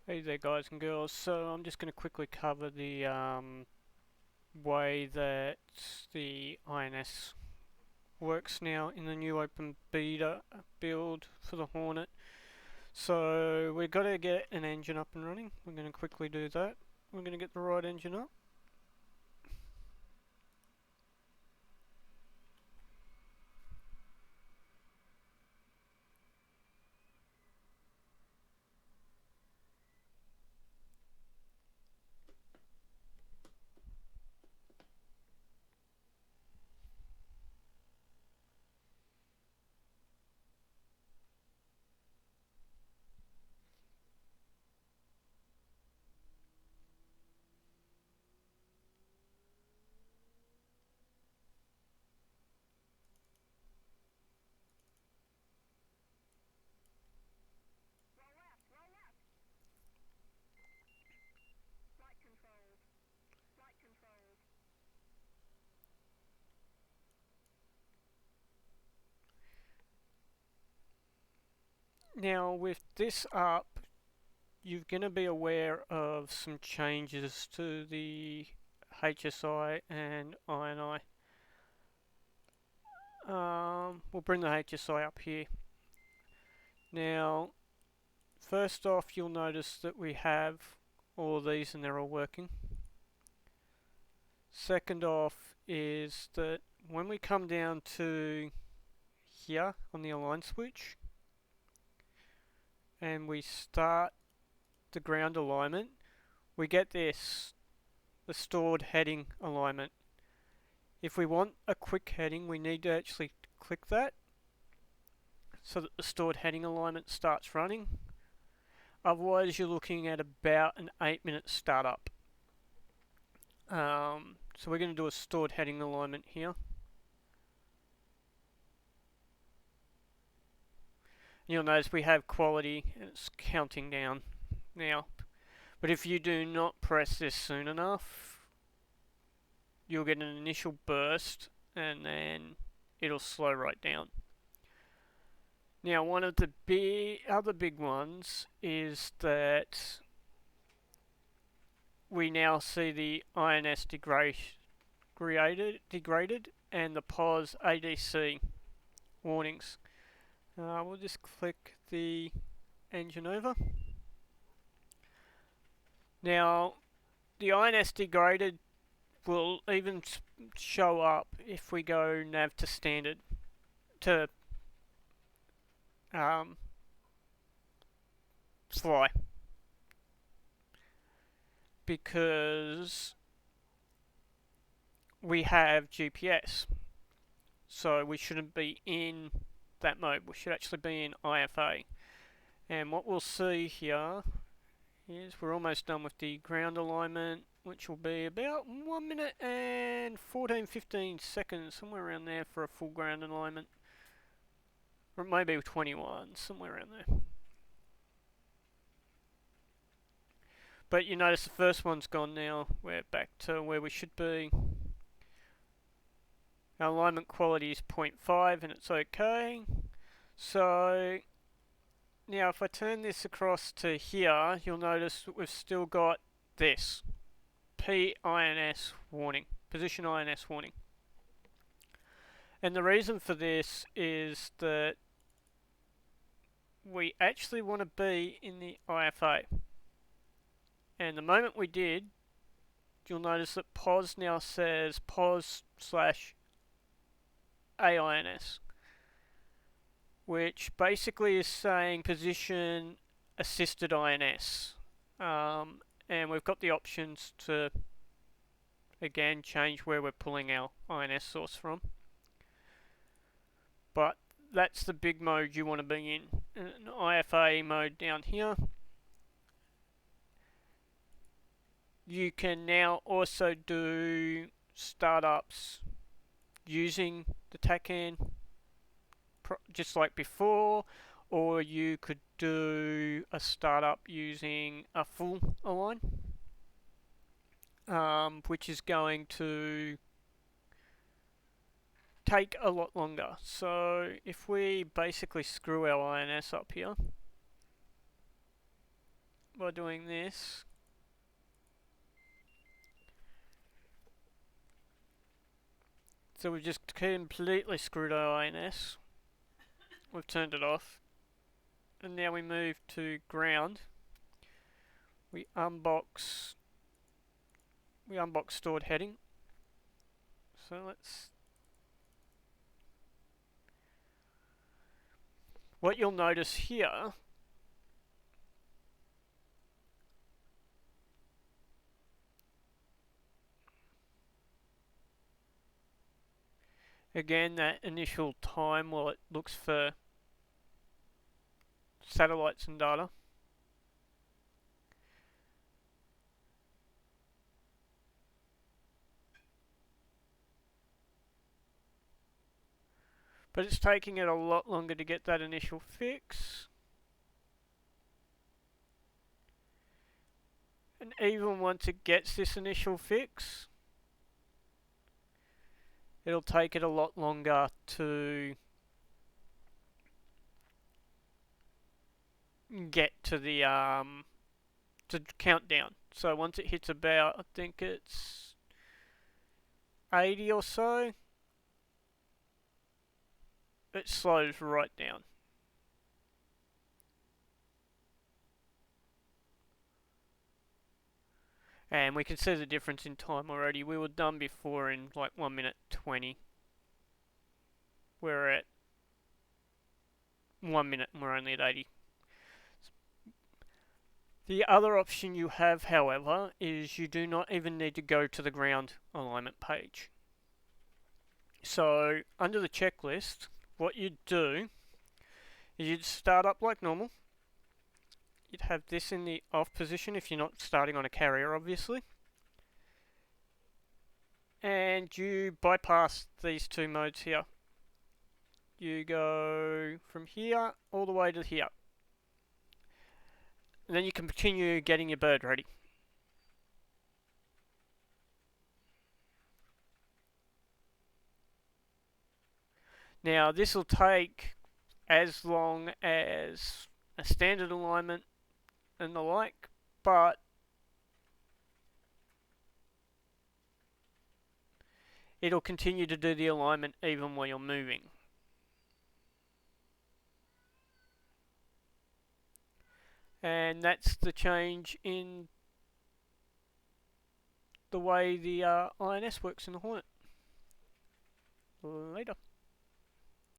Hey there guys and girls, so I'm just going to quickly cover the way that the INS works now in the new open beta build for the Hornet. So we've got to get an engine up and running. We're going to quickly do that. We're going to get the right engine up. Now with this up, you're going to be aware of some changes to the HSI and INI. We'll bring the HSI up here. Now, first off, you'll notice that we have all of these and they're all working. Second off is that when we come down to here on the align switch and we start the ground alignment, we get this, the stored heading alignment. If we want a quick heading, we need to actually click that so that the stored heading alignment starts running. Otherwise, you're looking at about an 8-minute startup. So we're going to do a stored heading alignment here. You'll notice we have quality and it's counting down now. But if you do not press this soon enough, you'll get an initial burst and then it'll slow right down. Now, one of the other big ones is that we now see the INS degraded and the POS ADC warnings. We'll just click the engine over. Now, the INS degraded will even show up if we go nav to standard to fly, because we have GPS, so we shouldn't be in that mode. We should actually be in IFA. And what we'll see here is we're almost done with the ground alignment, which will be about 1 minute and 14-15 seconds, somewhere around there for a full ground alignment. Or maybe 21, somewhere around there. But you notice the first one's gone now. We're back to where we should be. Our alignment quality is 0.5 and it's okay. So now if I turn this across to here, you'll notice that we've still got this PINS warning, position INS warning. And the reason for this is that we actually want to be in the IFA. And the moment we did, you'll notice that POS now says POS/AINS, which basically is saying position assisted INS. And we've got the options to, again, change where we're pulling our INS source from. But that's the big mode you want to be in. An IFA mode down here. You can now also do startups using the TACAN just like before, or you could do a startup using a full align, which is going to take a lot longer. So if we basically screw our INS up here, by doing this. So we've just completely screwed our INS. We've turned it off. And now we move to ground. We unbox stored heading. So what you'll notice here again, that initial time while it looks for satellites and data. But it's taking it a lot longer to get that initial fix. And even once it gets this initial fix, it'll take it a lot longer to get to the to count down. So once it hits about, I think it's 80 or so, it slows right down. And we can see the difference in time already. We were done before in like 1 minute 20. We're at 1 minute and we're only at 80. The other option you have, however, is you do not even need to go to the ground alignment page. So under the checklist, what you'd do is you'd start up like normal. You'd have this in the off position if you're not starting on a carrier, obviously. And you bypass these two modes here. You go from here all the way to here. And then you can continue getting your bird ready. Now this will take as long as a standard alignment and the like, but it'll continue to do the alignment even while you're moving. And that's the change in the way the INS works in the Hornet. Later.